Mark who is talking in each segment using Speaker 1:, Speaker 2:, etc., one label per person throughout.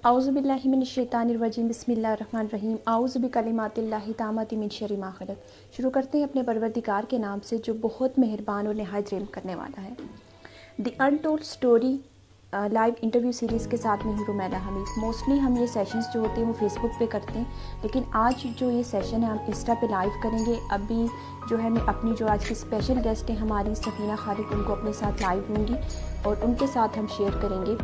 Speaker 1: औज़ुबिल्लाहि मिनश्शैतानिर्रजीम बिस्मिल्लाहिर्रहमानिर्रहीम औज़ु बिकलिमातिल्लाहि ताम्माति मिन शर्रि मा खलक़। शुरू करते हैं अपने परवरदिगार के नाम से जो बहुत मेहरबान और नहायत रहम करने वाला है। The untold story live interview series के साथ में हूँ रुमैला हमीद। मोस्टली हम ये सेशंस जो होते हैं वो फेसबुक पे करते हैं, लेकिन आज जो ये सेशन है हम इंस्टा पे लाइव करेंगे। अभी जो है मैं अपनी जो आज की स्पेशल गेस्ट हैं हमारी सफ़ीना खालिक, उनको अपने साथ लाइव लूँगी और उनके साथ हम शेयर करेंगे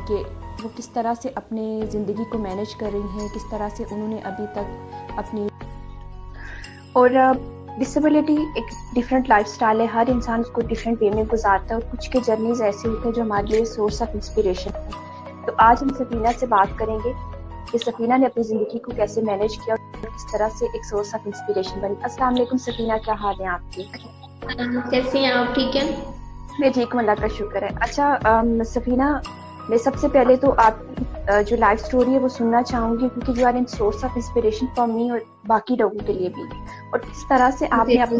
Speaker 1: कि वो किस तरह से अपने ज़िंदगी को मैनेज कर रही हैं, किस तरह से उन्होंने अभी तक अपनी और डिसेबिलिटी एक डिफरेंट लाइफस्टाइल है। हर इंसान उसको डिफरेंट वे में गुजारता है और कुछ के जर्नीज ऐसे होते हैं जो हमारे लिए सोर्स ऑफ इंस्पिरेशन है। तो आज हम सफीना से बात करेंगे कि सफीना ने अपनी ज़िंदगी को कैसे मैनेज किया और किस तरह से एक सोर्स ऑफ इंस्पिरेशन बनी। अस्सलाम वालेकुम सफीना, क्या हाल है आपकी?
Speaker 2: कैसे हैं आप? ठीक है,
Speaker 1: मैं ठीक हूँ, अल्लाह का शुक्र है। अच्छा सफीना, मैं सबसे पहले तो आपकी जो लाइफ स्टोरी है वो सुनना चाहूँगी, क्योंकि you are in source of inspiration for me और बाकी लोगों के लिए भी, और किस तरह से आपने अपनी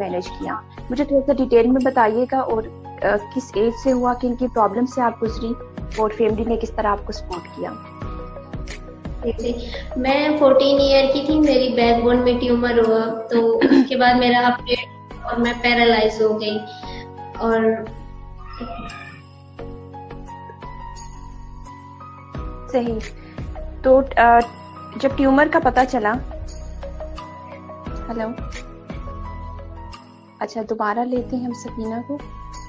Speaker 1: मैनेज किया मुझे थोड़ा सा डिटेल में बताइएगा। और किस एज से हुआ, किन की प्रॉब्लम से आप गुजरी और फैमिली ने किस तरह आपको सपोर्ट किया?
Speaker 2: मैं 14 ईयर की थी, मेरी बैकबोन में ट्यूमर हुआ, तो उसके बाद मेरा ऑपरेशन और मैं पैरालाइज हो गई। और
Speaker 1: सही। तो जब ट्यूमर का पता चला, हेलो, अच्छा दोबारा लेते हैं हम सफीना को,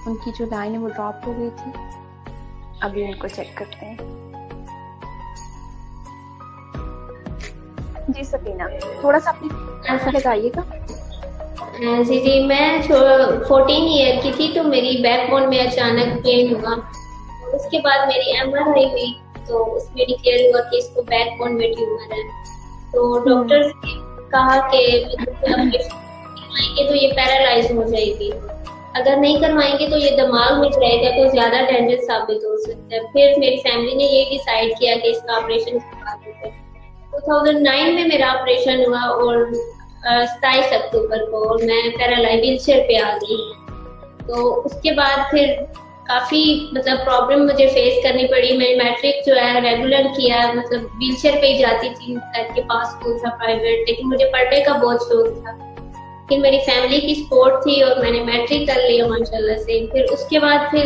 Speaker 1: उनकी जो लाइन है वो ड्रॉप हो गई थी, अभी उनको चेक करते हैं। जी सफीना, थोड़ा सा अपनी आंसर लगाइएगा।
Speaker 2: जी, मैं 14 ईयर की थी, तो मेरी बैकबोन में अचानक पेन हुआ। उसके बाद मेरी MRI हुई, तो उसमें डिक्लेयर हुआ कि इसको बैकबोन में ट्यूमर है। तो डॉक्टर ने कहा कि करवाएंगे तो ये पैरालाइज हो जाएगी, अगर नहीं करवाएंगे तो ये दिमाग में जाएगा, तो ज्यादा डेंजर साबित हो सकता है। फिर मेरी फैमिली ने ये डिसाइड किया कि इसका ऑपरेशन करवा देते हैं। 2009 में मेरा ऑपरेशन हुआ और 27 अक्टूबर को, और मैं पैरालाइज व्हीलचेयर पे आ गई। तो उसके बाद फिर काफी प्रॉब्लम मुझे फेस करनी पड़ी। मैंने मैट्रिक जो है रेगुलर किया, व्हीलचेयर पे ही जाती थी, घर के पास स्कूल था प्राइवेट, लेकिन मुझे पढ़ने का बहुत शौक था। लेकिन मेरी फैमिली की सपोर्ट थी और मैंने मैट्रिक कर लिया माशाल्लाह से। फिर उसके बाद फिर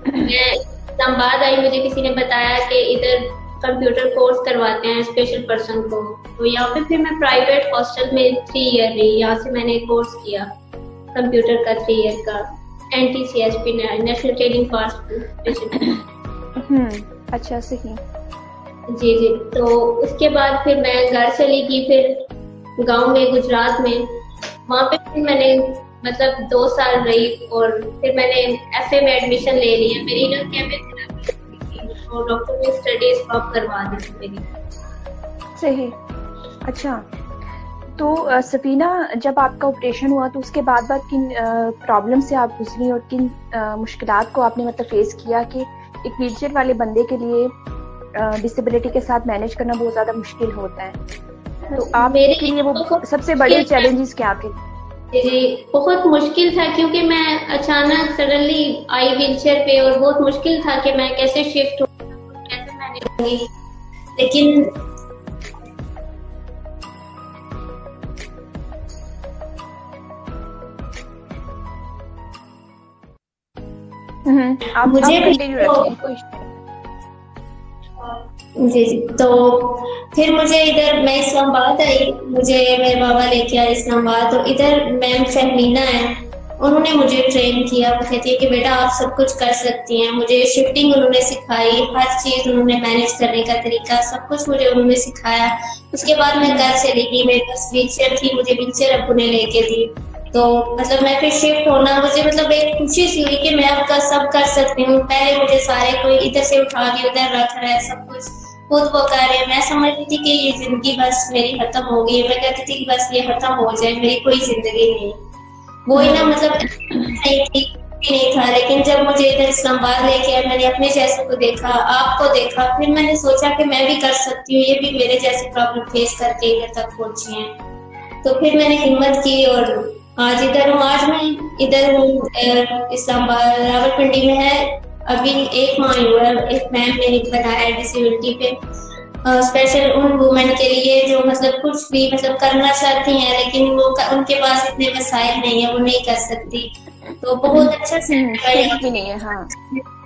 Speaker 2: मैं इस्लामाबाद आई, मुझे किसी ने बताया कि इधर कंप्यूटर कोर्स करवाते हैं स्पेशल पर्सन को। तो यहाँ पे फिर मैं प्राइवेट हॉस्टल में 3 ईयर रही। यहाँ से मैंने कोर्स किया कंप्यूटर का 3 ईयर का, NTCSP नेशनल ट्रेनिंग फास्ट।
Speaker 1: अच्छा सही।
Speaker 2: जी। तो उसके बाद फिर मैं घर चली गई, फिर गांव में गुजरात में, वहाँ पे फिर मैंने 2 साल रही और फिर मैंने FA में एडमिशन ले लिया। मेरी ना केमोथेरेपी थी, तो डॉक्टर ने स्टडी स्टॉप करवा दी थी मेरी।
Speaker 1: सही। अच्छा, तो सफीना, जब आपका ऑपरेशन हुआ तो उसके बाद किन प्रॉब्लम से आप गुजरी और किन मुश्किलात को आपने फेस किया कि एक व्हीलचेयर वाले बंदे के लिए डिसेबिलिटी के साथ मैनेज करना बहुत ज़्यादा मुश्किल होता है, तो आप मेरे लिए वो सबसे बड़े चैलेंजेस क्या थे?
Speaker 2: जी, बहुत मुश्किल था, क्योंकि मैं अचानक सडनली आई व्हीलचेयर पे और बहुत मुश्किल था कि मैं कैसे शिफ्ट हो, कैसे मैनेज करूंगी। लेकिन
Speaker 1: आप
Speaker 2: मुझे जी, तो फिर मुझे इधर, मैं इस्लामाबाद आई, मुझे मेरे बाबा लेके आए इस्लामाबाद। तो इधर मैम फहमीना है, उन्होंने मुझे ट्रेन किया। वो कहती है कि बेटा आप सब कुछ कर सकती हैं। मुझे शिफ्टिंग उन्होंने सिखाई, हर चीज उन्होंने मैनेज करने का तरीका, सब कुछ मुझे उन्होंने सिखाया। उसके बाद मैं घर चली गई, मेरे पास व्हीलचेयर थी, मुझे व्हीलचेयर अब्बू ने लेके दी। तो मैं फिर शिफ्ट होना, मुझे एक खुशी सी हुई कि मैं अब का सब कर सकती हूँ। पहले मुझे सारे कोई इधर से उठा के उधर रख रहा है, सब कुछ खुद वो कर रहे हैं। मैं समझ रही थी कि ये जिंदगी बस मेरी खत्म हो गई। मैं कहती थी कि बस ये खत्म हो जाए, मेरी कोई जिंदगी नहीं। वो ही ना नहीं था। लेकिन जब मुझे इधर इस्लामाबाद लेके आए, मैंने अपने जैसे को देखा, आपको देखा, फिर मैंने सोचा कि मैं भी कर सकती हूँ, ये भी मेरे जैसे प्रॉब्लम फेस करके इधर तक पहुंची हैं। तो फिर मैंने हिम्मत की और आज इधर हूँ। आज मैं इधर हूँ इस्लामाबाद, रावलपिंडी में है अभी एक माह हुआ है, एक मैम ने एक बनाया है डिसेबिलिटी पे, स्पेशल उन वुमेन के लिए जो मतलब कुछ भी मतलब करना चाहती हैं लेकिन वो उनके पास इतने वसाइल नहीं है, वो नहीं कर सकती। तो बहुत अच्छा सेंटर है
Speaker 1: स्किल्स
Speaker 2: यहाँ
Speaker 1: भी
Speaker 2: पे।
Speaker 1: नहीं है, हाँ।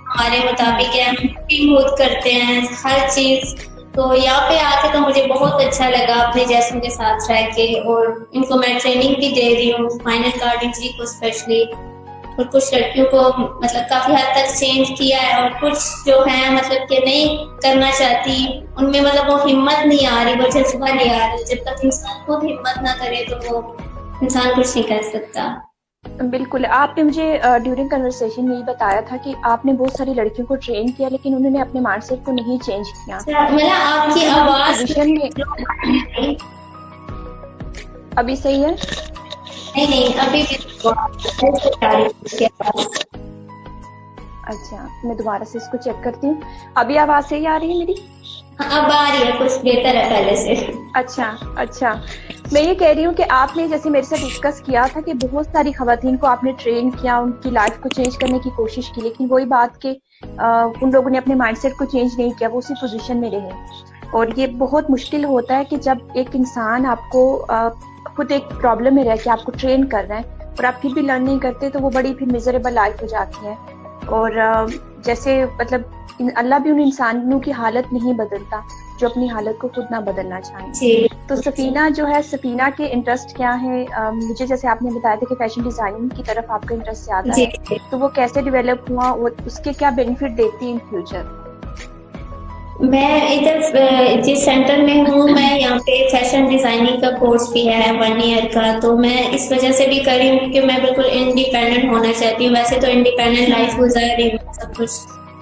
Speaker 2: हमारे मुताबिक है, हम कुकिंग खुद करते हैं हर चीज। तो यहाँ पे आके तो मुझे बहुत अच्छा लगा अपने जैसों के साथ रह के, और इनको मैं ट्रेनिंग भी दे रही हूँ फाइनल कार्डिंग को स्पेशली। और कुछ लड़कियों को मतलब काफी हद तक चेंज किया है, और कुछ जो है मतलब कि नहीं करना चाहती, उनमें मतलब वो हिम्मत नहीं आ रही, वो जज्बा नहीं आ रही। जब तक इंसान खुद हिम्मत ना करे तो वो इंसान कुछ नहीं कर सकता।
Speaker 1: बिल्कुल, आपने मुझे ड्यूरिंग कन्वर्सेशन में ये बताया था कि आपने बहुत सारी लड़कियों को ट्रेन किया लेकिन उन्होंने अपने माइंडसेट को नहीं चेंज किया।
Speaker 2: मतलब आपकी
Speaker 1: तो
Speaker 2: आवाज
Speaker 1: पोजीशन में अभी सही है?
Speaker 2: नहीं नहीं, अभी भी
Speaker 1: अच्छा, मैं दोबारा से इसको चेक करती हूँ। अभी आवाज सही आ रही है मेरी?
Speaker 2: अब आ रही है, कुछ बेहतर है पहले से।
Speaker 1: अच्छा अच्छा, मैं ये कह रही हूँ कि आपने जैसे मेरे से डिस्कस किया था कि बहुत सारी खवातीन को आपने ट्रेन किया, उनकी लाइफ को चेंज करने की कोशिश की, लेकिन वही बात कि उन लोगों ने अपने माइंडसेट को चेंज नहीं किया, वो उसी पोजीशन में रहे। और ये बहुत मुश्किल होता है कि जब एक इंसान आपको खुद एक प्रॉब्लम में रह के आपको ट्रेन कर रहे हैं और आप फिर भी लर्न नहीं करते, तो वो बड़ी फिर मिजरेबल लाइफ हो जाती है। और जैसे मतलब अल्लाह भी उन इंसानों की हालत नहीं बदलता जो अपनी हालत को खुद ना बदलना चाहें। तो सफीना जो है, सफीना के इंटरेस्ट क्या है? मुझे जैसे आपने बताया था कि फैशन डिजाइनिंग की तरफ आपका इंटरेस्ट ज्यादा है, तो वो कैसे डेवलप हुआ और उसके क्या बेनिफिट देखती है इन फ्यूचर?
Speaker 2: मैं इधर जिस सेंटर में हूँ, मैं यहाँ पे फैशन डिजाइनिंग का कोर्स भी है 1 ईयर का, तो मैं इस वजह से भी कर रही हूँ क्योंकि मैं बिल्कुल इंडिपेंडेंट होना चाहती हूँ। वैसे तो इंडिपेंडेंट लाइफ गुजार रही हूँ सब कुछ,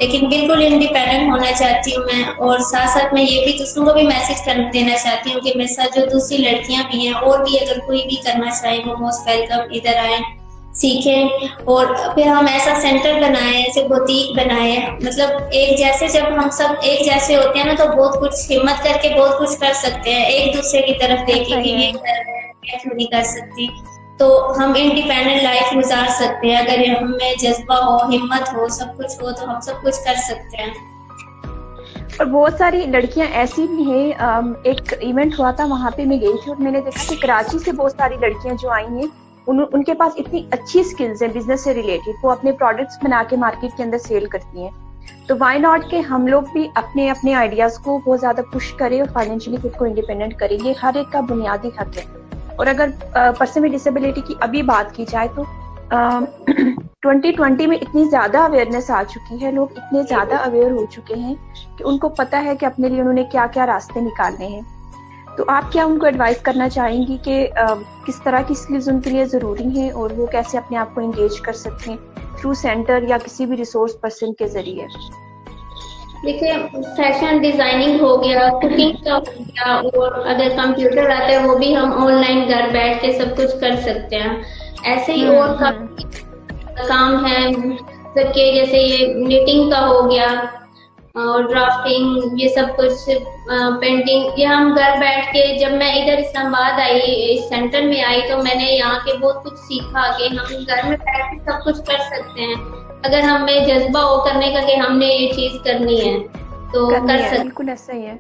Speaker 2: लेकिन बिल्कुल इंडिपेंडेंट होना चाहती हूँ मैं। और साथ साथ मैं ये भी दूसरों को भी मैसेज कर देना चाहती हूँ कि मेरे साथ जो दूसरी लड़कियां भी हैं, और भी अगर कोई भी करना चाहे वो मोस्ट वेलकम, इधर आए सीखें। और फिर हम ऐसा सेंटर बनाए, ऐसे बुटीक बनाए, मतलब एक जैसे, जब हम सब एक जैसे होते हैं ना तो बहुत कुछ हिम्मत करके बहुत कुछ कर सकते हैं। एक दूसरे की तरफ देखे कि ये कर रहे हैं, मैं क्यों नहीं कर सकती। तो हम इंडिपेंडेंट लाइफ गुजार सकते हैं अगर हमें जज्बा हो, हिम्मत हो, सब कुछ हो, तो हम सब कुछ कर सकते हैं।
Speaker 1: और बहुत सारी लड़कियां ऐसी भी हैं। एक इवेंट हुआ था, वहां पे मैं गई थी और मैंने देखा कि कराची से बहुत सारी लड़कियां जो आई हैं, उनके पास इतनी अच्छी स्किल्स हैं बिजनेस से रिलेटेड, वो अपने प्रोडक्ट्स बना के मार्केट के अंदर सेल करती हैं। तो व्हाई नॉट के हम लोग भी अपने अपने आइडियाज को बहुत ज्यादा पुश करें और फाइनेंशियली खुद को इंडिपेंडेंट करें। ये हर एक का बुनियादी हक है। और अगर पर्सन विद डिसेबिलिटी की अभी बात की जाए तो 2020 में इतनी ज्यादा अवेयरनेस आ चुकी है, लोग इतने ज्यादा अवेयर हो चुके हैं कि उनको पता है कि अपने लिए उन्होंने क्या क्या रास्ते निकालने हैं। तो आप क्या उनको एडवाइस करना चाहेंगी कि किस तरह की स्किल्स उनके लिए जरूरी हैं और वो कैसे अपने आप को एंगेज कर सकते हैं थ्रू सेंटर या किसी भी रिसोर्स पर्सन के जरिए?
Speaker 2: देखिए, फैशन डिजाइनिंग हो गया, कुकिंग का हो गया, और अगर कंप्यूटर आता है वो भी हम ऑनलाइन घर बैठ के सब कुछ कर सकते हैं। ऐसे ही और काम है सबके, जैसे ये नीटिंग का हो गया और ड्राफ्टिंग, ये सब कुछ, पेंटिंग, ये हम घर बैठ के, जब मैं इधर इस्लामाबाद आई, इस सेंटर में आई, तो मैंने यहाँ के बहुत कुछ सीखा कि हम घर में बैठ के सब कुछ कर सकते हैं अगर हमें जज्बा हो करने का कि हमने ये चीज करनी है तो कर सकते।
Speaker 1: बिल्कुल ऐसा ही है।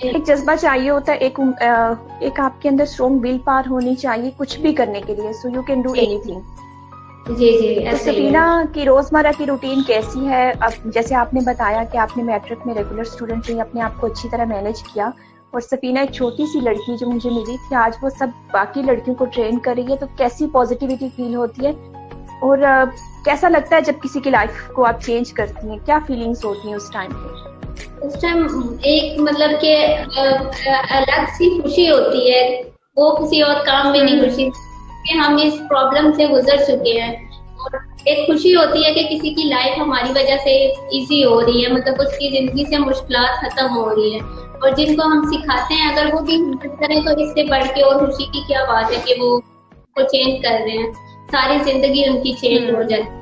Speaker 1: एक जज्बा चाहिए होता है, एक आपके अंदर स्ट्रॉन्ग विल पावर होनी चाहिए कुछ भी करने के लिए, so you can do anything.
Speaker 2: जी जी,
Speaker 1: तो सफीना की रोजमर्रा की रूटीन कैसी है? अब जैसे आपने बताया कि आपने मैट्रिक में रेगुलर स्टूडेंट रही, अपने आप को अच्छी तरह मैनेज किया, और सफीना एक छोटी सी लड़की जो मुझे मिली थी, आज वो सब बाकी लड़कियों को ट्रेन कर रही है, तो कैसी पॉजिटिविटी फील होती है और कैसा लगता है जब किसी की लाइफ को आप चेंज करती हैं? क्या फीलिंग्स होती हैं उस टाइम पे?
Speaker 2: उस टाइम एक मतलब के अलग सी खुशी होती है, वो किसी और काम में नहीं खुशी कि हम इस प्रॉब्लम से गुजर चुके हैं। और एक खुशी होती है कि किसी की लाइफ हमारी वजह से इजी हो रही है, मतलब उसकी जिंदगी से मुश्किलात खत्म हो रही है, और जिनको हम सिखाते हैं अगर वो भी हिम्मत करें तो इससे बढ़ के और खुशी की क्या बात है कि वो चेंज कर रहे हैं, सारी जिंदगी उनकी चेंज हो जाती है।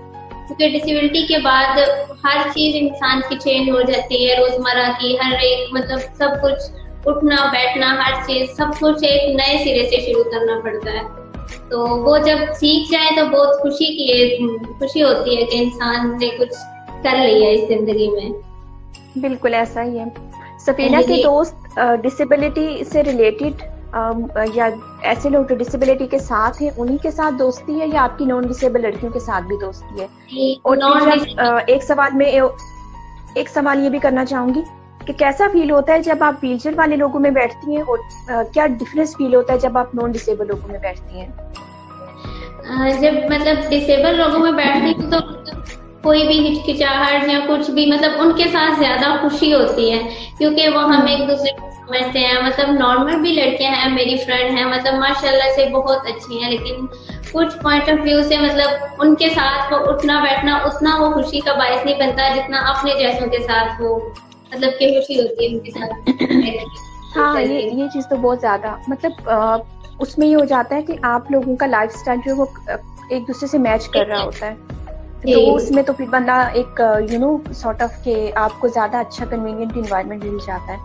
Speaker 2: क्योंकि डिसेबिलिटी के बाद हर चीज इंसान की चेंज हो जाती है, रोजमर्रा की हर एक, मतलब सब कुछ, उठना बैठना, हर चीज, सब कुछ एक नए सिरे से शुरू करना पड़ता है। तो वो जब सीख जाए तो बहुत खुशी होती है कि इंसान ने कुछ कर लिया इस जिंदगी में।
Speaker 1: बिल्कुल ऐसा ही है। सफीना के दोस्त डिसेबिलिटी से रिलेटेड या ऐसे लोग जो डिसेबिलिटी के साथ हैं उन्हीं के साथ दोस्ती है, या आपकी नॉन डिसेबल लड़कियों के साथ भी दोस्ती है? और जब एक सवाल ये भी करना चाहूंगी कि कैसा फील होता है जब आप व्हीलचेयर वाले लोगों में बैठती हैं, और क्या डिफरेंस फील होता है जब आप नॉन डिसेबल लोगों में बैठती हैं?
Speaker 2: जब मतलब डिसेबल लोगों में बैठती हूँ तो कोई भी हिचकिचाहट या कुछ भी, मतलब उनके साथ ज्यादा खुशी होती है, क्योंकि वो हम एक दूसरे को समझते हैं। मतलब नॉर्मल भी लड़कियां हैं, मेरी फ्रेंड है, मतलब माशाल्लाह से बहुत अच्छी हैं, लेकिन कुछ पॉइंट ऑफ व्यू से मतलब उनके साथ वो उठना बैठना उतना वो खुशी का बायस नहीं बनता जितना अपने जैसों के साथ वो मतलब की खुशी होती है उनके साथ।
Speaker 1: हाँ, ये चीज तो बहुत ज्यादा मतलब उसमें ये हो जाता है कि आप लोगों का लाइफस्टाइल जो है वो एक दूसरे से मैच कर रहा होता है, तो उसमें तो फिर बंदा एक सॉर्ट ऑफ के आपको ज्यादा अच्छा कन्वीनियंट इन्वायरमेंट मिल जाता है।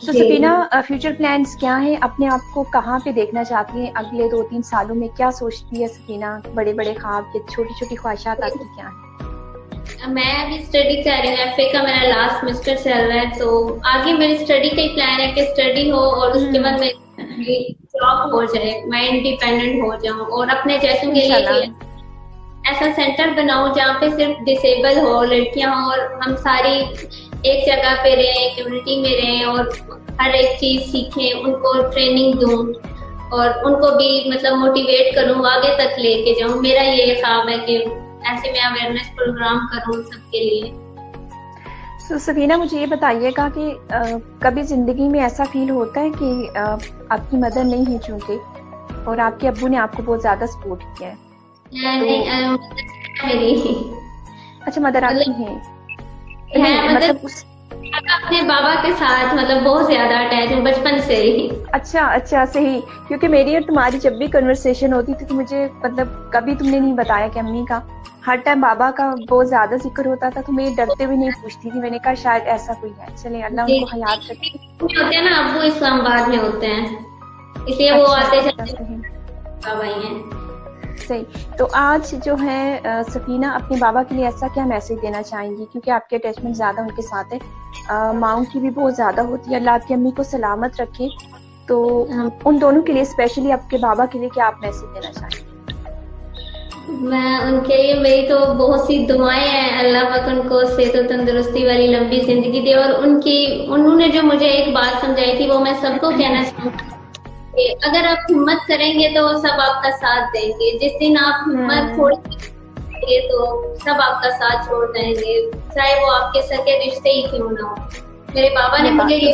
Speaker 1: तो सफीना, फ्यूचर प्लान्स क्या हैं? अपने आप को कहाँ पे देखना चाहती हैं अगले 2-3 सालों में? क्या सोचती है सफीना? बड़े बड़े ख्वाब या छोटी छोटी ख्वाहिशात आपकी क्या हैं?
Speaker 2: मैं अभी स्टडी कर रही हूँ, एफए का मेरा लास्ट सेमेस्टर चल रहा है, तो आगे मेरी स्टडी का ही प्लान है कि स्टडी हो और उसके बाद मेरी जॉब हो जाए, मैं इंडिपेंडेंट हो जाऊँ और अपने जैसों के लिए ऐसा सेंटर बनाऊं जहाँ पे सिर्फ डिसेबल हो लड़कियां हो और हम सारी एक जगह पे रहें, कम्युनिटी में रहें और हर एक चीज सीखें, उनको ट्रेनिंग दूं और उनको भी मतलब मोटिवेट करूं, आगे तक लेके जाऊं। मेरा ये ख्वाब है कि ऐसे मैं अवेयरनेस प्रोग्राम करूं सबके लिए।
Speaker 1: तो सफीना, मुझे ये बताइएगा कि कभी जिंदगी में ऐसा फील होता है कि आपकी मदर नहीं है चूंकि, और आपके अब्बू ने आपको बहुत ज्यादा सपोर्ट किया है?
Speaker 2: मेरी
Speaker 1: अच्छा, मदर आपकी है, मतलब
Speaker 2: अपने बाबा के साथ मतलब बहुत ज्यादा अटैच हूँ बचपन से ही।
Speaker 1: अच्छा सही, क्योंकि मेरी और तुम्हारी जब भी कन्वर्सेशन होती थी तो मुझे मतलब कभी तुमने नहीं बताया कि अम्मी का हर टाइम बाबा का बहुत ज्यादा जिक्र होता था, तो मैं डरते हुए नहीं पूछती थी। मैंने कहा शायद ऐसा कोई है। चले, अल्लाह उनको हयात रखे।
Speaker 2: होते हैं ना, अब्बू इस्लामाबाद में होते हैं, इसलिए वो आते जाते बाबा ही हैं।
Speaker 1: सही। तो आज जो है सफीना अपने बाबा के लिए ऐसा क्या मैसेज देना चाहेंगी, क्योंकि आपके अटैचमेंट ज्यादा उनके साथ है, माँ की भी बहुत ज्यादा होती है, अल्लाह आपकी अम्मी को सलामत रखे, तो उन दोनों के लिए स्पेशली आपके बाबा के लिए क्या आप मैसेज देना चाहेंगी?
Speaker 2: मैं उनके लिए, मेरी तो बहुत सी दुआएं हैं, अल्लाह पाक उनको सेहत और तंदुरुस्ती वाली लंबी जिंदगी दे। और उन्होंने जो मुझे एक बात समझाई थी वो मैं सबको कहना चाहूँगी, अगर आप हिम्मत करेंगे तो सब आपका साथ देंगे, जिस दिन आप हिम्मत छोड़ देंगे तो सब आपका साथ छोड़ देंगे, चाहे वो आपके सगे रिश्ते ही क्यों ना हो। मेरे बाबा ने मुझे ये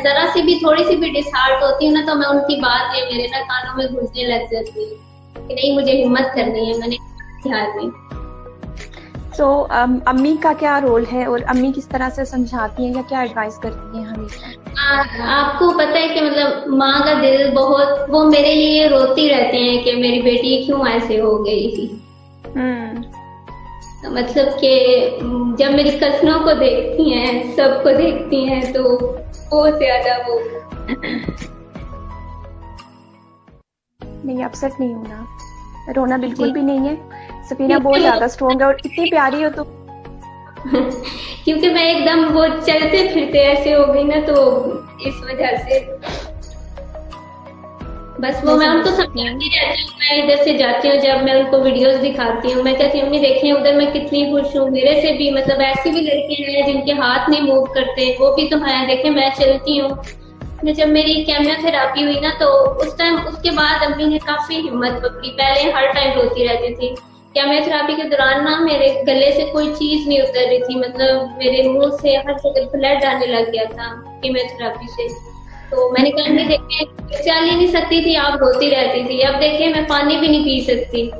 Speaker 2: जरा सी भी थोड़ी सी भी डिसहार्ट होती है ना, तो मैं उनकी बात ये मेरे ना कानों में घुसने लग जाती है कि नहीं, मुझे हिम्मत करनी है, मैंने ध्यान में।
Speaker 1: तो अम्मी का क्या रोल है और अम्मी किस तरह से समझाती हैं या क्या एडवाइस करती हैं हमेशा?
Speaker 2: आपको पता है कि मतलब माँ का दिल बहुत, वो मेरे लिए रोती रहती हैं कि मेरी बेटी क्यों ऐसे हो गई। मतलब कि जब मेरी कज़नों को देखती हैं, सबको देखती हैं, तो बहुत ज्यादा वो
Speaker 1: नहीं, अपसेट नहीं होना, रोना बिल्कुल भी नहीं है। सफीना बहुत ज्यादा स्ट्रॉन्ग है और इतनी प्यारी हो तो
Speaker 2: क्योंकि मैं एकदम वो चलते फिरते ऐसे हो गई ना, तो इस वजह से बस वो मैं उनको समझाती रहती हूँ। मैं इधर से जाती हूँ, जब मैं उनको वीडियोस दिखाती हूँ, मैं कहती हूँ देखिए उधर मैं कितनी खुश हूँ, मेरे से भी मतलब ऐसी भी लड़कियां हैं जिनके हाथ नहीं मूव करते, वो भी तो है, देखे मैं चलती हूँ। जब मेरी केमियोथेरापी हुई ना, तो उस टाइम उसके बाद अम्मी ने काफी हिम्मत पकड़ी। पहले हर टाइम रोती रहती थी। केमियोथेरापी के दौरान ना मेरे गले से कोई चीज नहीं उतर रही थी, मतलब मेरे मुंह से हर जगह ब्लड आने लग गया था केमियोथेरापी से। तो मैंने कहा नहीं, देखे चल ही नहीं सकती थी, आप रोती रहती थी, अब देखे मैं पानी भी नहीं पी सकती।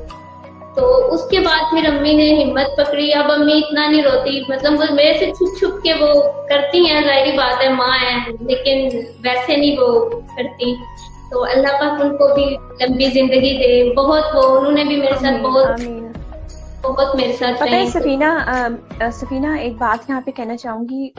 Speaker 2: तो उसके बाद फिर अम्मी ने हिम्मत पकड़ी, अब अम्मी इतना नहीं रोती, मतलब वो मेरे से छुप छुप के वो करती हैं, जाहिर बात है माँ है, लेकिन वैसे नहीं वो करती। तो अल्लाह पाक उनको भी लंबी जिंदगी दे। बहुत वो उन्होंने भी मेरे साथ बहुत मेरे साथ
Speaker 1: पता है सफीना एक बात यहाँ पे कहना चाहूंगी।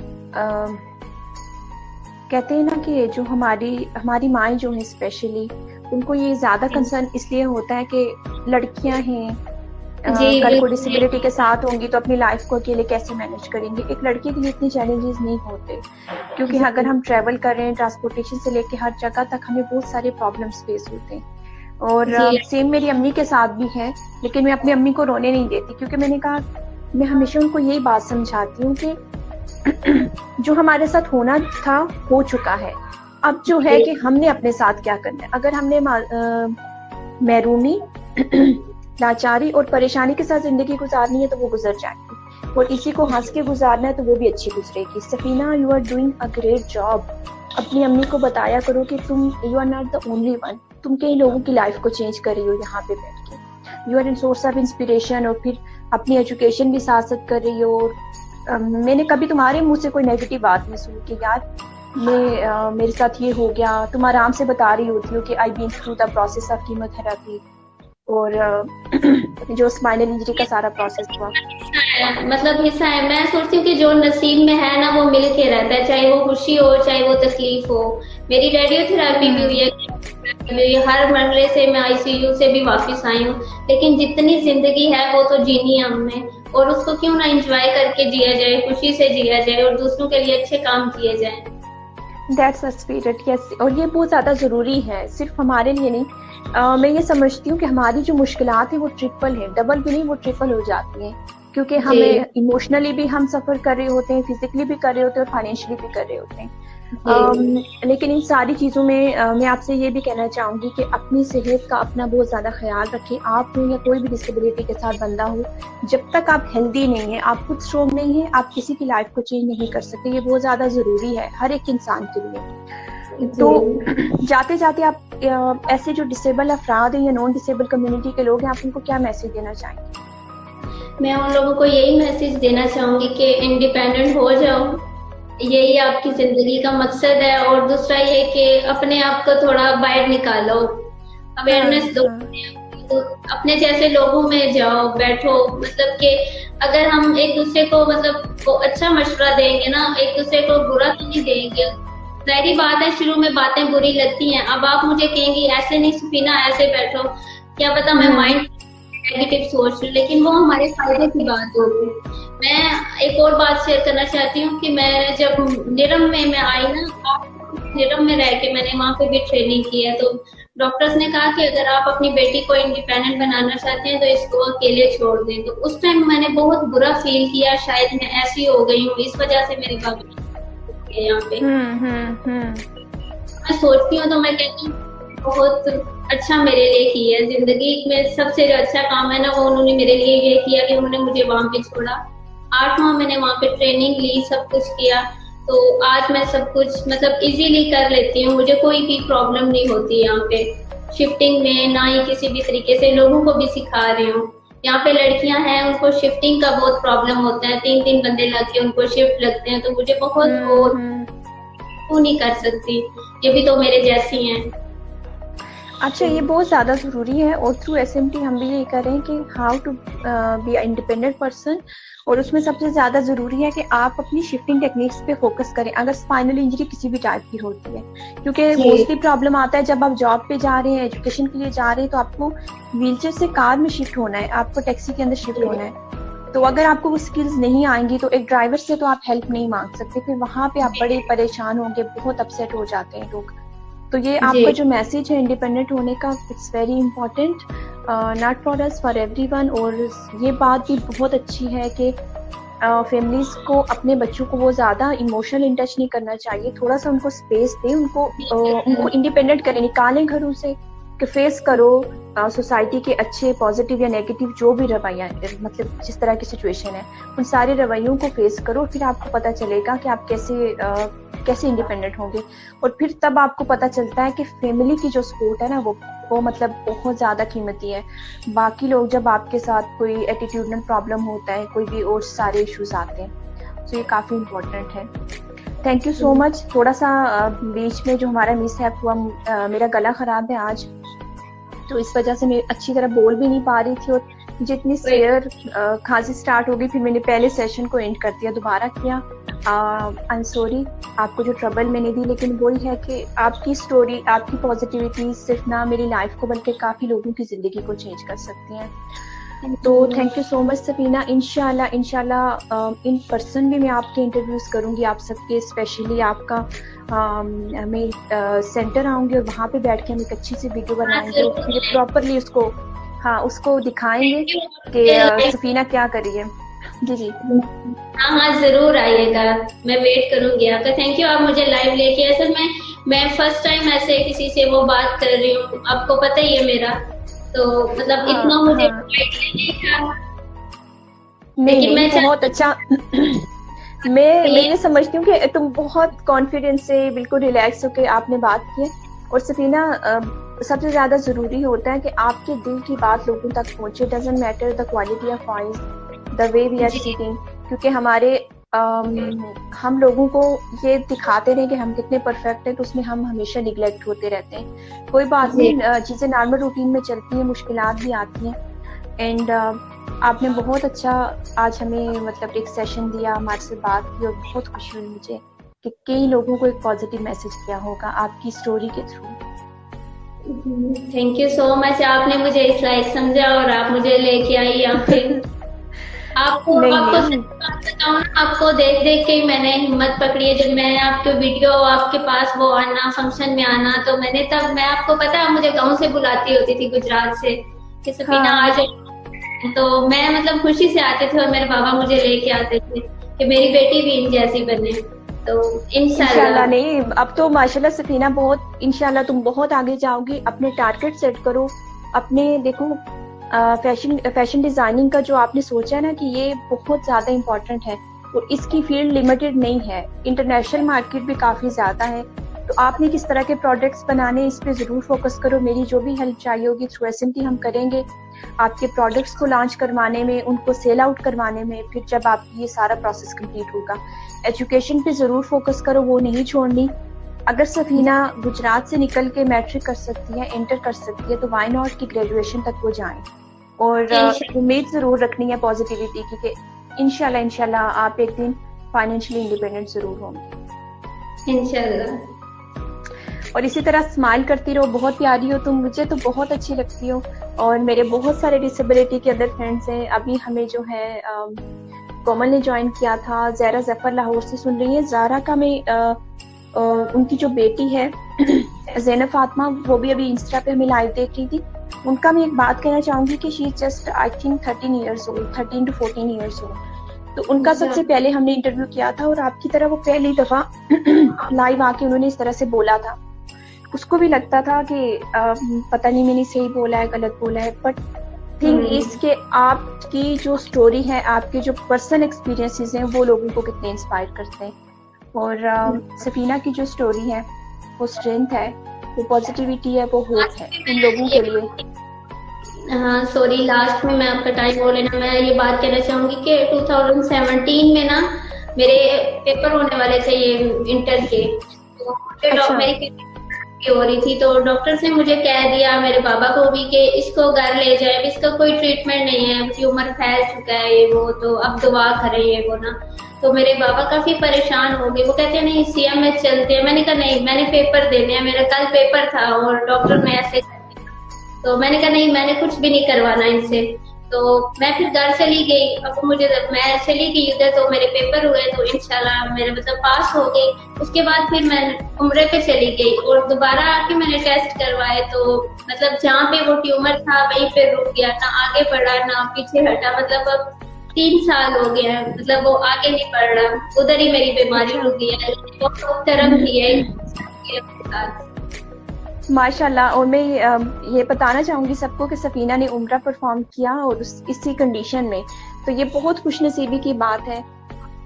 Speaker 1: कहते हैं ना कि जो हमारी माएँ जो हैं स्पेशली, उनको ये ज्यादा कंसर्न इसलिए होता है कि लड़कियां हैं
Speaker 2: जी
Speaker 1: कल को
Speaker 2: बिल्कुल।
Speaker 1: डिसेबिलिटी के साथ होंगी तो अपनी लाइफ को अकेले कैसे मैनेज करेंगे। एक लड़के के लिए इतनी चैलेंजेस नहीं होते, क्योंकि
Speaker 2: जी
Speaker 1: अगर हम ट्रैवल कर रहे हैं ट्रांसपोर्टेशन से लेके हर जगह तक हमें बहुत सारे प्रॉब्लम्स फेस होते हैं। और
Speaker 2: जी
Speaker 1: सेम मेरी अम्मी के साथ भी है, लेकिन मैं अपनी अम्मी को रोने नहीं देती, क्योंकि मैंने कहा, मैं हमेशा उनको यही बात समझाती हूँ कि जो हमारे साथ होना था हो चुका है, अब जो है कि हमने अपने साथ क्या करना है। अगर हमने महरूमी लाचारी और परेशानी के साथ जिंदगी गुजारनी है तो वो गुजर जाएगी, और इसी को हंस के गुजारना है तो वो भी अच्छी गुजरेगी। Safina, you are doing a great job. अपनी अम्मी को बताया करो कि तुम, you are not the only one, तुम कई लोगों की लाइफ को चेंज कर रही हो यहाँ पे बैठ के। You are in source of inspiration, और फिर अपनी एजुकेशन भी साथ साथ कर रही हो। और मैंने कभी तुम्हारे मुंह से कोई नेगेटिव बात नहीं सुनी कि यार मेरे साथ ये हो गया। तुम आराम से बता रही होती हो कि I been through the process of chemotherapy और जो स्पाइनल इंजरी का सारा प्रोसेस हुआ।
Speaker 2: मतलब हिस्सा है। मैं सोचती हूँ कि जो नसीब में है ना वो मिल के रहता है, चाहे वो खुशी हो चाहे वो तकलीफ हो। मेरी रेडियोथेरेपी भी हुई है, हर मरले से मैं आईसीयू से भी वापस आई हूँ। लेकिन जितनी जिंदगी है वो तो जीनी है हमने, और उसको क्यों ना एंजॉय करके जिया जाए, खुशी से जिया जाए और दूसरों के लिए अच्छे काम किए जाए।
Speaker 1: That's a spirit, yes. और ये बहुत ज़्यादा ज़रूरी है, सिर्फ हमारे लिए नहीं। मैं ये समझती हूँ कि हमारी जो मुश्किलात है वो ट्रिपल है, डबल भी नहीं, वो ट्रिपल हो जाती हैं, क्योंकि हमें इमोशनली भी हम सफ़र कर रहे होते हैं, फिजिकली भी कर रहे होते हैं और फाइनेंशियली भी कर रहे होते हैं। लेकिन इन सारी चीज़ों में मैं आपसे ये भी कहना चाहूँगी कि अपनी सेहत का अपना बहुत ज़्यादा ख्याल रखें। आप हो या कोई भी डिसेबिलिटी के साथ बंदा हो, जब तक आप हेल्दी नहीं है, आप खुद स्ट्रॉन्ग नहीं है, आप किसी की लाइफ को चेंज नहीं कर सकते। ये बहुत ज़्यादा ज़रूरी है हर एक इंसान के लिए। तो जाते जाते आप ऐसे जो डिसेबल अफराद हैं या नॉन डिसेबल कम्युनिटी के लोग हैं, आप उनको क्या मैसेज देना चाहेंगे?
Speaker 2: मैं उन लोगों को यही मैसेज देना चाहूंगी कि इंडिपेंडेंट हो जाओ, यही आपकी जिंदगी का मकसद है। और दूसरा ये कि अपने आप को थोड़ा बाहर निकालो, अवेयरनेस दो, तो अपने जैसे लोगों में जाओ, बैठो। मतलब कि अगर हम एक दूसरे को मतलब को अच्छा मशवरा देंगे ना, एक दूसरे को बुरा तो नहीं देंगे। जाहिर बात है शुरू में बातें बुरी लगती हैं। अब आप मुझे कहेंगी ऐसे नहीं सफीना, ऐसे बैठो, क्या पता मैं माइंड नेगेटिव सोच रही हूँ, लेकिन वो हमारे फायदे की बात होगी। मैं एक और बात शेयर करना चाहती हूँ कि मैं जब निरम में मैं आई ना, निरम में रह के मैंने वहाँ पे भी ट्रेनिंग की है, तो डॉक्टर्स ने कहा कि अगर आप अपनी बेटी को इंडिपेंडेंट बनाना चाहते हैं तो इसको अकेले छोड़ दें। तो उस टाइम मैंने बहुत बुरा फील किया, शायद मैं ऐसी हो गई हूँ, इस वजह से मेरे बाबा यहाँ पे। मैं सोचती हूँ तो मैं कहती हूँ बहुत अच्छा मेरे लिए किया है। जिंदगी में सबसे जो अच्छा काम है ना वो उन्होंने मेरे लिए ये किया कि उन्होंने मुझे वहां पे छोड़ा। 8 माह मैंने वहां पे ट्रेनिंग ली, सब कुछ किया, तो आज मैं सब कुछ मतलब इजीली कर लेती हूँ। मुझे कोई भी प्रॉब्लम नहीं होती यहाँ पे शिफ्टिंग में, ना ही किसी भी तरीके से। लोगों को भी सिखा रही हूँ। यहाँ पे लड़कियां हैं उनको शिफ्टिंग का बहुत प्रॉब्लम होता है, 3-3 बंदे लग के उनको शिफ्ट लगते हैं, तो मुझे बहुत वो नहीं कर सकती, ये भी तो मेरे जैसी हैं।
Speaker 1: अच्छा, ये बहुत ज़्यादा ज़रूरी है, और थ्रू एसएमटी हम भी ये कर रहे हैं कि how to be independent person. और उसमें सबसे ज़्यादा ज़रूरी है कि आप अपनी शिफ्टिंग टेक्निक्स पे फोकस करें अगर स्पाइनल इंजरी किसी भी टाइप की होती है, क्योंकि मोस्टली प्रॉब्लम आता है जब आप जॉब पे जा रहे हैं, एजुकेशन के लिए जा रहे हैं, तो आपको व्हीलचेयर से कार में शिफ्ट होना है, आपको टैक्सी के अंदर शिफ्ट होना है। तो अगर आपको वो स्किल्स नहीं आएंगी तो एक ड्राइवर से तो आप हेल्प नहीं मांग सकते, फिर वहाँ पे आप बड़े परेशान होंगे, बहुत अपसेट हो जाते हैं लोग। तो ये आपका जो मैसेज है इंडिपेंडेंट होने का, it's very important, not for us, for everyone. और ये बात भी बहुत अच्छी है कि फैमिलीज को अपने बच्चों को वो ज़्यादा इमोशनल इंटच नहीं करना चाहिए, थोड़ा सा उनको स्पेस दें, उनको इंडिपेंडेंट करें, निकालें घरों से, कि फेस करो सोसाइटी के अच्छे पॉजिटिव या नेगेटिव जो भी रवैया, मतलब जिस तरह की सिचुएशन है, उन सारे रवैयों को फेस करो, फिर आपको पता चलेगा कि आप कैसे इंडिपेंडेंट होंगे। और फिर तब आपको पता चलता है कि फैमिली की जो सपोर्ट है ना वो मतलब बहुत ज़्यादा कीमती है। बाकी लोग जब आपके साथ कोई एटीट्यूडनल प्रॉब्लम होता है, कोई भी और सारे इश्यूज आते हैं, तो ये काफ़ी इम्पोर्टेंट है। Thank you so much. थोड़ा सा बीच में जो हमारा मिसहैप हुआ, मेरा गला ख़राब है आज, तो इस वजह से मैं अच्छी तरह बोल भी नहीं पा रही थी, और जितनी सेयर खांसी स्टार्ट हो गई, फिर मैंने पहले सेशन को एंड कर दिया, दोबारा किया। आई एम सॉरी आपको जो ट्रबल मैंने दी, लेकिन वही है कि आपकी स्टोरी, आपकी पॉजिटिविटी सिर्फ ना मेरी लाइफ को बल्कि काफ़ी लोगों की ज़िंदगी को चेंज कर सकती हैं। तो thank you so much Safina. इंशाल्लाह इंशाल्लाह इन पर्सन भी मैं आपके इंटरव्यूज़ करूँगी, आप सबके, स्पेशली आपका मैं सेंटर आऊँगी और वहाँ पे बैठ के हम एक अच्छी सी वीडियो
Speaker 2: हाँ
Speaker 1: बनाएंगे और
Speaker 2: जरूर
Speaker 1: फिर
Speaker 2: आइए।
Speaker 1: प्रॉपरली उसको, हाँ उसको दिखाएंगे
Speaker 2: थैंक यू
Speaker 1: कि
Speaker 2: मुझे लाइव।
Speaker 1: सफीना क्या कर रही है। जी जी।
Speaker 2: हाँ हाँ जरूर आइएगा, मैं वेट करूंगी आपका। थैंक यू, आप मुझे लाइव लेके आए। सर मैं फर्स्ट टाइम ऐसे किसी से वो बात कर रही हूँ, आपको पता ही है मेरा, तो मतलब
Speaker 1: हाँ
Speaker 2: इतना मुझे
Speaker 1: हाँ।
Speaker 2: आइडिया नहीं था।
Speaker 1: नहीं
Speaker 2: लेकिन
Speaker 1: नहीं,
Speaker 2: मैं
Speaker 1: बहुत
Speaker 2: चाहती
Speaker 1: अच्छा।
Speaker 2: हूँ
Speaker 1: मैं
Speaker 2: ये।
Speaker 1: ये समझती हूँ कि तुम बहुत कॉन्फिडेंस से बिल्कुल रिलैक्स होकर आपने बात की है। और सफीना, सबसे ज्यादा जरूरी होता है कि आपके दिल की बात लोगों तक पहुंचे। Doesn't matter the quality of voice, the way we are
Speaker 2: जी
Speaker 1: स्पीकिंग। क्योंकि हमारे हम लोगों को ये दिखाते रहे कि हम कितने परफेक्ट हैं, तो उसमें हम हमेशा निगलेक्ट होते रहते हैं। कोई बात
Speaker 2: जी।
Speaker 1: नहीं, चीजें नॉर्मल रूटीन में चलती हैं, मुश्किलात भी आती हैं। एंड आपने बहुत अच्छा आज हमें मतलब एक सेशन दिया, हमारे से बात की, और बहुत खुशी हुई मुझे कि कई लोगों को एक पॉजिटिव मैसेज किया होगा आपकी स्टोरी के through.
Speaker 2: Thank you so much, आपने मुझे इस लायक समझा और आप मुझे लेके आई यहाँ पे। आपको
Speaker 1: नहीं
Speaker 2: आपको
Speaker 1: नहीं।
Speaker 2: सच बात बताऊं ना, आपको देख देख के ही मैंने हिम्मत पकड़ी है। जब मैं आपके वीडियो आपके पास वो आना, फंक्शन में आना, तो मैंने तब, मैं आपको पता है, मुझे गांव से बुलाती होती थी गुजरात से कि सफीना आ
Speaker 1: हाँ।
Speaker 2: जाओ। तो मैं मतलब खुशी से आते थे और मेरे बाबा मुझे लेके आते थे कि मेरी बेटी भी इन जैसी बने। तो
Speaker 1: इंशाल्लाह।
Speaker 2: इंशाल्लाह।
Speaker 1: नहीं, अब तो माशाल्लाह सफीना बहुत, इंशाल्लाह तुम बहुत आगे जाओगी। अपने टारगेट सेट करो, अपने देखो फैशन डिजाइनिंग का जो आपने सोचा है ना कि ये बहुत ज्यादा इम्पोर्टेंट है, और इसकी फील्ड लिमिटेड नहीं है, इंटरनेशनल मार्केट भी काफी ज्यादा है। तो आपने किस तरह के प्रोडक्ट्स बनाने, इस पे जरूर फोकस करो। मेरी जो भी हेल्प चाहिए होगी थ्रू SMT हम करेंगे, आपके प्रोडक्ट्स को लॉन्च करवाने में, उनको सेल आउट करवाने में, फिर जब आपकी ये सारा प्रोसेस कंप्लीट होगा। एजुकेशन पे जरूर फोकस करो, वो नहीं छोड़नी। अगर सफीना गुजरात से निकल के मैट्रिक कर सकती है, इंटर कर सकती है, तो वाई नॉट की ग्रेजुएशन तक वो जाएं। और उम्मीद जरूर रखनी है पॉजिटिविटी की कि इंशाल्लाह इंशाल्लाह आप एक दिन फाइनेंशियली इंडिपेंडेंट जरूर होंगे।
Speaker 2: इंशाल्लाह।
Speaker 1: और इसी तरह स्माइल करती रहो। बहुत प्यारी हो तुम, मुझे तो बहुत अच्छी लगती हो। और मेरे बहुत सारे डिसेबिलिटी के अदर फ्रेंड्स हैं। अभी हमें जो है कोमल ने ज्वाइन किया था, ज़हरा जफर लाहौर से सुन रही है। ज़ारा का मैं उनकी जो बेटी है ज़ैनब फातिमा, वो भी अभी इंस्टा पे हमें लाइव देख रही थी। उनका मैं एक बात कहना चाहूंगी कि she just I think 13 years old, 13 to 14 years old. तो उनका सबसे पहले हमने इंटरव्यू किया था, और आपकी तरह वो पहली दफा लाइव आके उन्होंने इस तरह से बोला था। उसको भी लगता था कि पता नहीं मैंने सही बोला है गलत बोला है, बट थिंग इज के आपकी जो स्टोरी है, आपके जो पर्सनल एक्सपीरियंसेस हैं, वो लोगों को कितने इंस्पायर करते हैं। और सफीना की जो स्टोरी है, वो स्ट्रेंथ है, वो पॉजिटिविटी है, वो होप है उन लोगों के लिए।
Speaker 2: हाँ सॉरी, लास्ट में मैं आपका टाइम हो लेना, मैं ये बात कहना चाहूंगी कि 2017 में ना मेरे पेपर होने वाले थे ये इंटर के। तो
Speaker 1: अच्छा।
Speaker 2: मेरी हो रही थी, तो डॉक्टर ने मुझे कह दिया, मेरे पापा को भी, कि इसको घर ले जाए, अब इसका कोई ट्रीटमेंट नहीं है, ट्यूमर फैल चुका है ये वो, तो अब दुआ करें ये वो ना। तो मेरे बाबा काफी परेशान हो गए, वो कहते हैं नहीं CMH चलते हैं। मैंने कहा नहीं, मैंने पेपर देने हैं, मेरा कल पेपर था और डॉक्टर ने ऐसे कर दिया। तो मैंने कहा नहीं, मैंने कुछ भी नहीं करवाना इनसे। तो मैं फिर घर चली गई। अब मुझे, मैं चली गई उधर, तो मेरे पेपर हुए, तो इंशाल्लाह मेरे मतलब पास हो गई। उसके बाद फिर मैं उम्रे पे चली गई और दोबारा आके मैंने टेस्ट करवाए, तो मतलब जहाँ पे वो ट्यूमर था वहीं पे रुक गया, ना आगे बढ़ा ना पीछे हटा। मतलब अब 3 साल हो गया है, मतलब वो आगे नहीं बढ़ रहा, उधर ही मेरी बीमारी
Speaker 1: अच्छा।
Speaker 2: रुक गई है। बहुत कर्म किया है
Speaker 1: माशाल्लाह। और मैं ये बताना चाहूंगी सबको कि सफीना ने उम्रा परफॉर्म किया, और इसी कंडीशन में, तो ये बहुत खुशनसीबी की बात है।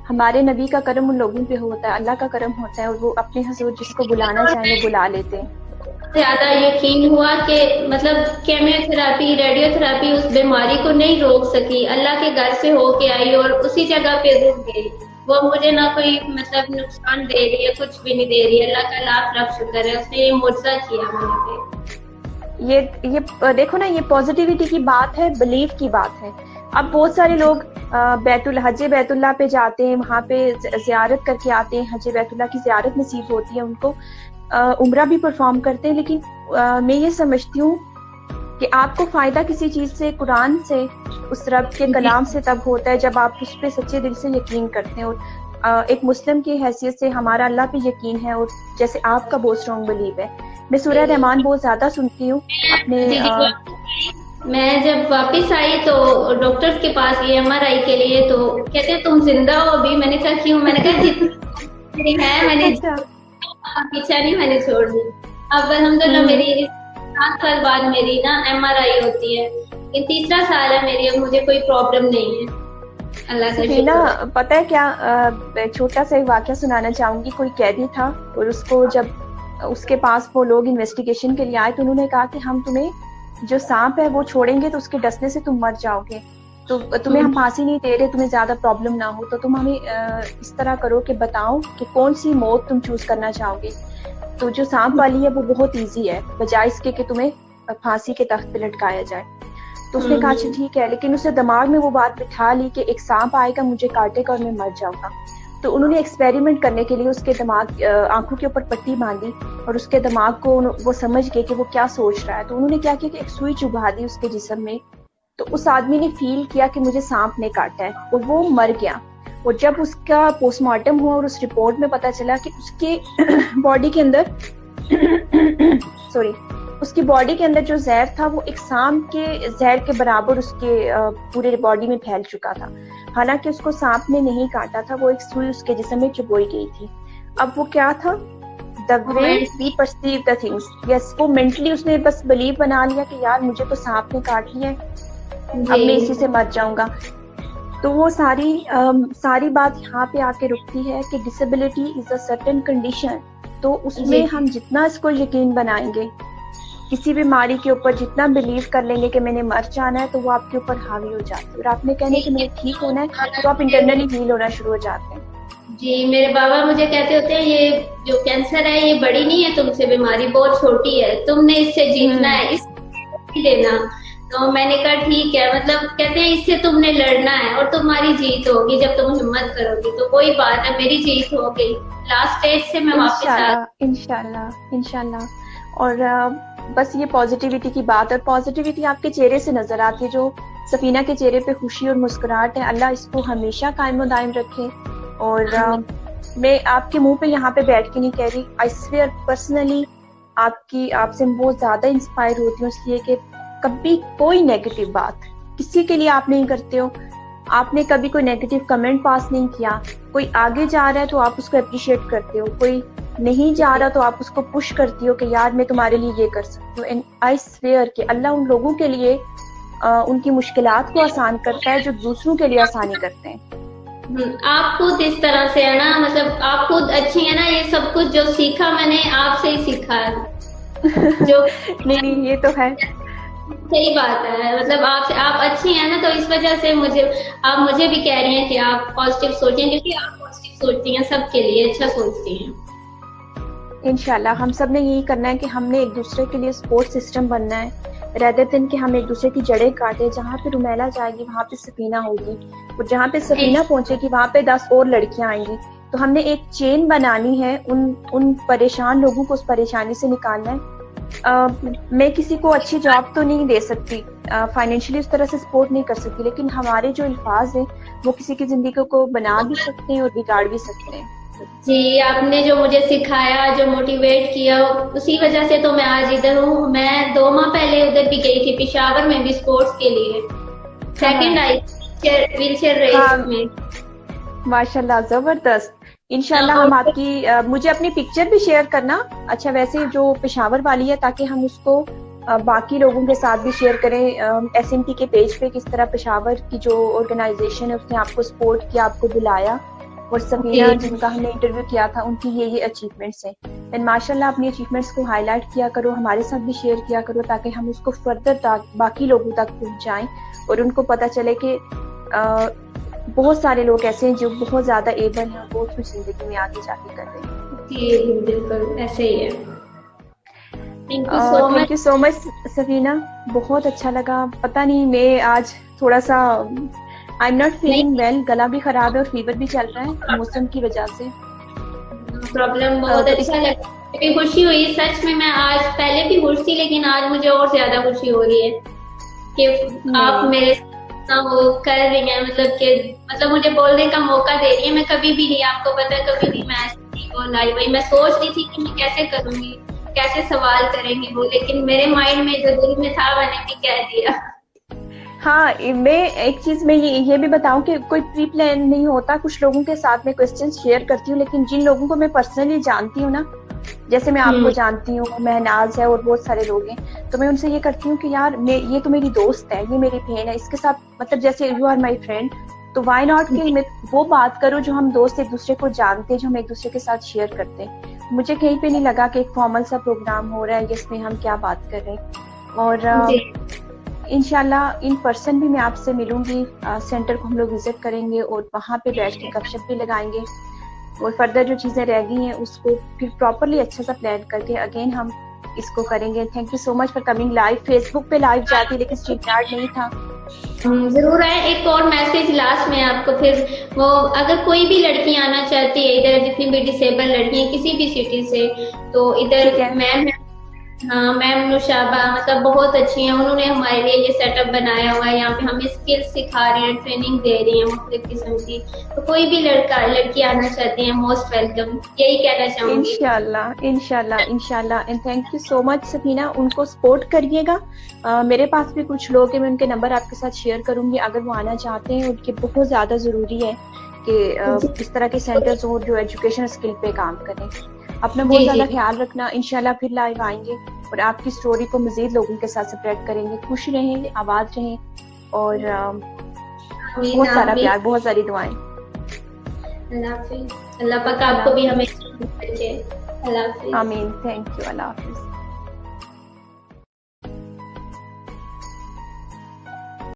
Speaker 1: हमारे नबी का करम उन लोगों पे होता है, अल्लाह का करम होता है, और वो अपने हुजूर जिसको बुलाना चाहे वो बुला लेते हैं।
Speaker 2: ज्यादा यकीन हुआ कि मतलब केमियोथेरापी, रेडियोथेरापी उस बीमारी को नहीं रोक सकी, अल्लाह के घर से होके आई और उसी जगह पे रुक गई। वो मुझे ना कोई मतलब नुकसान दे रही है, कुछ भी नहीं दे रही है। अल्लाह का लाख लाख शुक्र है, उसने ये मुआवजा किया मेरे पे।
Speaker 1: ये देखो ना, ये पॉजिटिविटी की बात है, बिलीफ की बात है। अब बहुत सारे लोग हज बैतुल्ला पे जाते हैं, वहाँ पे जियारत करके आते हैं, हज बैतुल्ला की जियारत नसीब होती है उनको, उम्रा भी परफॉर्म करते हैं। लेकिन मैं ये समझती हूँ कि आपको फायदा किसी चीज से, कुरान से, उस रब के कलाम से तब होता है जब आप उस पर सच्चे दिल से यकीन करते हैं। और एक मुस्लिम की हैसियत से हमारा अल्लाह पे यकीन है, और जैसे आपका बहुत स्ट्रॉन्ग बिलीव है। मैं सूरह रहमान बहुत ज्यादा सुनती हूँ अपने
Speaker 2: जी मैं जब वापस आई तो डॉक्टर्स के पास ये MRI के लिए, तो कहते हैं तुम जिंदा हो अभी। मैंने कहा क्यों? मैंने कहा जितनी है मैंने
Speaker 1: अच्छा।
Speaker 2: पीछा नहीं मैंने छोड़ दी। अब अल्हम्दुलिल्लाह मेरी 7 साल बाद मेरी ना MRI होती है, ये तीसरा साल है मेरी, अब मुझे कोई प्रॉब्लम नहीं है, अल्लाह का शुक्र है।
Speaker 1: पता है क्या, छोटा सा एक वाकया सुनाना चाहूंगी। कोई कैदी था और उसको जब उसके पास वो लोग इन्वेस्टिगेशन के लिए आए तो उन्होंने कहा कि हम तुम्हें जो सांप है वो छोड़ेंगे तो उसके डसने से तुम मर जाओगे, तो तुम्हें हम फांसी नहीं दे रहे, तुम्हें ज्यादा प्रॉब्लम ना हो, तो तुम हमें इस तरह करो कि बताओ कि कौन सी मौत तुम चूज करना चाहोगे। तो जो सांप वाली है वो बहुत इजी है, बजाय इसके कि तुम्हें फांसी के तख्त पे लटकाया जाए। तो उसने कहा अच्छा ठीक है, लेकिन उसे दिमाग में वो बात बिठा ली कि एक सांप आएगा मुझे काटेगा और मैं मर जाऊंगा। तो उन्होंने एक्सपेरिमेंट करने के लिए उसके दिमाग आंखों के ऊपर पट्टी बांधी और उसके दिमाग को वो समझ गए कि वो क्या सोच रहा है। तो उन्होंने क्या किया कि एक सुई चुभा दी उसके जिस्म में, तो उस आदमी ने फील किया कि मुझे सांप ने काटा है और वो मर गया। और जब उसका पोस्टमार्टम हुआ और उस रिपोर्ट में पता चला कि उसके बॉडी के अंदर उसकी बॉडी के अंदर जो जहर था वो एक सांप के जहर के बराबर उसके पूरे बॉडी में फैल चुका था। हालांकि उसको सांप ने नहीं काटा था, वो एक सुई उसके जिस्म में चुभोई गई थी। अब वो क्या था, the way we perceive the things. Yes, वो मेंटली उसने बस बिलीव बना लिया कि यार मुझे तो सांप ने काट लिया है, अब मैं इसी से मर जाऊंगा। तो वो सारी बात यहाँ पे आके रुकती है कि disability is a certain condition. तो उसमें हम जितना इसको यकीन बनाएंगे, किसी बीमारी के ऊपर जितना बिलीव कर लेंगे कि मैंने मर जाना है, तो वो आपके ऊपर हावी हो जाती है। और आपने कहने कि मैंने ठीक होना है, तो आप इंटरनली हील होना शुरू हो जाते हैं।
Speaker 2: जी मेरे बाबा मुझे कहते होते हैं ये जो कैंसर है ये बड़ी नहीं है तुमसे, बीमारी बहुत छोटी है, तुमने इससे जीतना है, इससे लेना। तो मैंने कहा ठीक है, मतलब कहते हैं इससे तुमने लड़ना है और तुम्हारी जीत होगी जब तुम हिम्मत करोगी। तो कोई बात है, मेरी जीत हो गई, लास्ट स्टेज से मैं वापस आ
Speaker 1: इंशाल्लाह। और बस ये पॉजिटिविटी की बात, और पॉजिटिविटी आपके चेहरे से नजर आती है। जो सफीना के चेहरे पे खुशी और मुस्कुराहट है, अल्लाह इसको हमेशा कायम और दायम रखे। और मैं आपके मुंह पे यहाँ पे बैठ के नहीं कह रही, आई स्वेयर पर्सनली आपसे बहुत ज्यादा इंस्पायर होती हूँ, इसलिए कि कभी कोई नेगेटिव बात किसी के लिए आप नहीं करते हो। आपने कभी कोई नेगेटिव कमेंट पास नहीं किया। कोई आगे जा रहा है तो आप उसको अप्रिशिएट करते हो, कोई नहीं जा रहा तो आप उसको पुश करती हो कि यार मैं तुम्हारे लिए ये कर सकती हूँ। एंड आई स्वेयर कि अल्लाह उन लोगों के लिए उनकी मुश्किलात को आसान करता है जो दूसरों के लिए आसानी करते हैं।
Speaker 2: आप खुद इस तरह से है ना, मतलब आप खुद अच्छी है ना, ये सब कुछ जो सीखा मैंने आपसे ही सीखा है। जो
Speaker 1: नहीं ये तो है,
Speaker 2: सही बात है, मतलब आप अच्छी हैं ना, तो इस वजह से आप मुझे भी कह रही हैं कि आप पॉजिटिव सोचें, क्योंकि आप पॉजिटिव सोचती हैं, सबके लिए अच्छा सोचती हैं।
Speaker 1: इंशाल्लाह हम सब ने यही करना है कि हमने एक दूसरे के लिए सपोर्ट सिस्टम बनना है, रेदर देन कि हम एक दूसरे की जड़ें काटे। जहाँ पे रुमैला जाएगी वहाँ पे सफीना होगी, और जहाँ पे सफीना पहुंचेगी वहाँ पे 10 और लड़कियां आएंगी। तो हमने एक चेन बनानी है, उन परेशान लोगों को उस परेशानी से निकालना है। मैं किसी को अच्छी जॉब तो नहीं दे सकती, फाइनेंशियली उस तरह से सपोर्ट नहीं कर सकती, लेकिन हमारे जो अल्फाज हैं वो किसी की जिंदगी को बना भी सकते हैं और बिगाड़ भी सकते हैं।
Speaker 2: जी आपने जो मुझे सिखाया, जो मोटिवेट किया, उसी वजह से तो मैं आज इधर हूँ। मैं 2 माह पहले उधर भी गई थी, पेशावर में भी स्पोर्ट्स के लिए, सेकंड आई व्हीलचेयर रेस में।
Speaker 1: माशाल्लाह, जबरदस्त। इंशाल्लाह हम आपकी मुझे अपनी पिक्चर भी शेयर करना। अच्छा, वैसे जो पेशावर वाली है, ताकि हम उसको बाकी लोगों के साथ भी शेयर करें। SMT के पेज पे किस तरह पेशावर की जो ऑर्गेनाइजेशन है उसने आपको सपोर्ट किया, आपको बुलाया, और सफीना जिनका हमने इंटरव्यू किया था उनकी ये अचीवमेंट्स हैं। एंड माशाल्लाह अपनी अचीवमेंट्स को हाईलाइट किया करो, हमारे साथ भी शेयर किया करो, ताकि हम उसको फर्दर बाकी लोगों तक पहुंचाएं और उनको पता चले कि बहुत सारे लोग ऐसे हैं जो बहुत ज्यादा एबल हैं, बहुत कुछ जिंदगी में आगे जाके कर रहे हैं।
Speaker 2: जी बिल्कुल ऐसे ही है।
Speaker 1: Thank you so much Safina, बहुत अच्छा लगा। पता नहीं मैं आज थोड़ा सा I am not feeling well, गला भी खराब है और फीवर भी चल रहा है मौसम की वजह से।
Speaker 2: प्रॉब्लम बहुत अच्छा लगा, मुझे खुशी हुई सच में। मैं आज पहले भी खुश थी, लेकिन आज मुझे और ज्यादा खुशी हो रही है कि आप मेरे हाँ वो कर रही है, मतलब मुझे बोलने का मौका दे रही है। मैं कभी भी नहीं, आपको पता है, कभी भी मैं ऐसी नहीं बोल आई। वही मैं सोच रही थी कि मैं कैसे करूंगी, कैसे सवाल करेंगे वो, लेकिन मेरे माइंड में जो दिल में था मैंने भी कह दिया।
Speaker 1: हाँ, मैं एक चीज में ये भी बताऊं कि कोई प्री प्लान नहीं होता। कुछ लोगों के साथ में क्वेश्चन शेयर करती हूँ, लेकिन जिन लोगों को मैं पर्सनली जानती हूँ ना, जैसे मैं आपको जानती हूँ, महनाज है और बहुत सारे लोग हैं, तो मैं उनसे ये करती हूँ कि यार ये तो मेरी दोस्त है, ये मेरी बहन है, इसके साथ मतलब जैसे यू आर माई फ्रेंड, तो वाई नॉट कि मैं वो बात करूँ जो हम दोस्त एक दूसरे को जानते हैं, जो हम एक दूसरे के साथ शेयर करते हैं। मुझे कहीं पे नहीं लगा कि एक फॉर्मल सा प्रोग्राम हो रहा है जिसमें हम क्या बात कर रहे हैं। और इंशाल्लाह इन पर्सन भी मैं आपसे मिलूंगी, सेंटर को हम लोग विजिट करेंगे और वहाँ पे बैठ के गपशप भी लगाएंगे, और फर्दर जो चीज़ें रह गई हैं उसको फिर प्रॉपरली अच्छा सा प्लान करके अगेन हम इसको करेंगे। Thank you so much for coming live. Facebook पे लाइव जाती लेकिन स्ट्रीमयार्ड नहीं था।
Speaker 2: जरूर है। एक और मैसेज लास्ट में आपको, फिर वो अगर कोई भी लड़की आना चाहती है इधर, जितनी भी डिसेबल लड़की है किसी भी सिटी से, तो इधर मैम है, हाँ मैम नुशाबा, मतलब बहुत अच्छी हैं। उन्होंने हमारे लिए ये सेटअप बनाया हुआ है, यहाँ पे हमें स्किल्स सिखा रहे हैं, ट्रेनिंग दे रही हैं मुख्तलिफ किस्म की। तो कोई भी लड़की आना चाहते हैं, मोस्ट वेलकम, यही कहना चाहूंगी।
Speaker 1: इंशाल्लाह इंशाल्लाह इंशाल्लाह। And thank you so much Safina, उनको सपोर्ट करिएगा। मेरे पास भी कुछ लोग हैं, मैं उनके नंबर आपके साथ शेयर करूंगी, अगर वो आना चाहते हैं। उनके बहुत ज्यादा जरूरी है कि इस तरह के सेंटर्स हो जो एजुकेशन स्किल पे काम करें। अपना बहुत ज्यादा ख्याल रखना। इंशाल्लाह फिर लाइव आएंगे और आपकी स्टोरी को मजीद लोगों के साथ स्प्रेड करेंगे। खुश रहें, आबाद रहें, और बहुत सारा प्यार, बहुत सारी दुआएं।
Speaker 2: अल्लाह हाफिज। अल्लाह पाक आपको भी हमेशा रखे। अल्लाह हाफिज।
Speaker 1: आमीन। Thank you. Allah Hafiz.